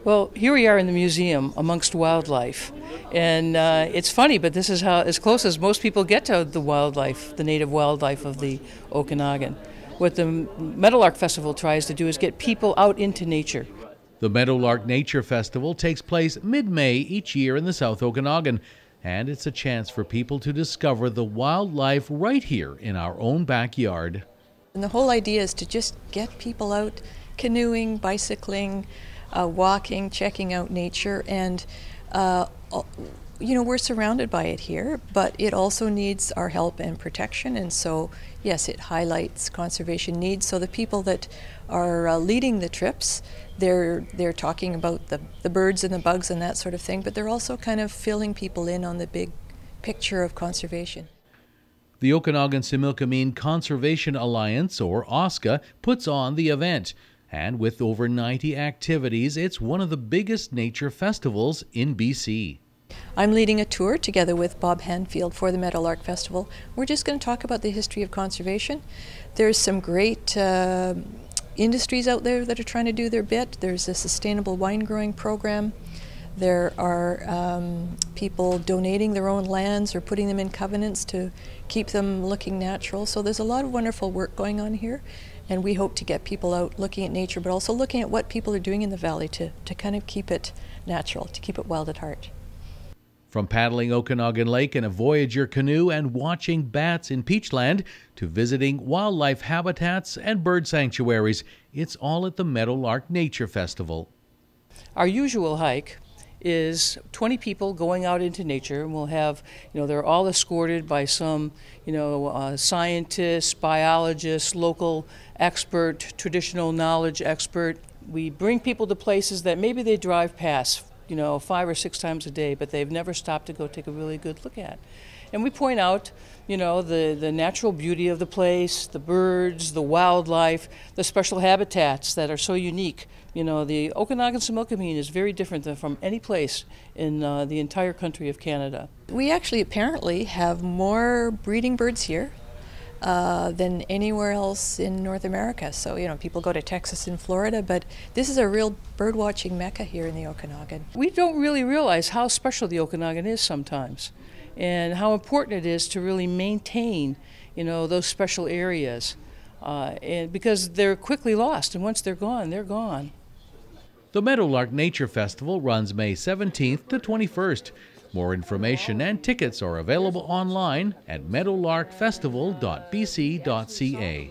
Well, here we are in the museum amongst wildlife, and it's funny, but this is how as close as most people get to the wildlife, the native wildlife of the Okanagan. What the Meadowlark Festival tries to do is get people out into nature. The Meadowlark Nature Festival takes place mid-May each year in the South Okanagan, and it's a chance for people to discover the wildlife right here in our own backyard. And the whole idea is to just get people out canoeing, bicycling, walking, checking out nature, and we're surrounded by it here, but it also needs our help and protection, and so yes, it highlights conservation needs. So the people that are leading the trips, they're talking about the birds and the bugs and that sort of thing, but they're also kind of filling people in on the big picture of conservation. The Okanagan-Similkameen Conservation Alliance, or OSCA, puts on the event. And with over 90 activities, it's one of the biggest nature festivals in BC. I'm leading a tour together with Bob Hanfield for the Meadowlark Festival. We're just going to talk about the history of conservation. There's some great industries out there that are trying to do their bit. There's a sustainable wine growing program. There are people donating their own lands or putting them in covenants to keep them looking natural. So there's a lot of wonderful work going on here, and we hope to get people out looking at nature, but also looking at what people are doing in the valley to kind of keep it natural, to keep it wild at heart. From paddling Okanagan Lake in a Voyager canoe and watching bats in Peachland to visiting wildlife habitats and bird sanctuaries, it's all at the Meadowlark Nature Festival. Our usual hike is 20 people going out into nature, and we'll have, they're all escorted by some, scientists, biologists, local expert, traditional knowledge expert. We bring people to places that maybe they drive past, 5 or 6 times a day, but they've never stopped to go take a really good look at. And we point out, the natural beauty of the place, the birds, the wildlife, the special habitats that are so unique. The Okanagan-Similkameen is very different than from any place in the entire country of Canada. We actually apparently have more breeding birds here than anywhere else in North America. So, people go to Texas and Florida, but this is a real bird-watching mecca here in the Okanagan. We don't really realize how special the Okanagan is sometimes, and how important it is to really maintain, those special areas, and because they're quickly lost, and once they're gone, they're gone. The Meadowlark Nature Festival runs May 17th to 21st. More information and tickets are available online at meadowlarkfestival.bc.ca.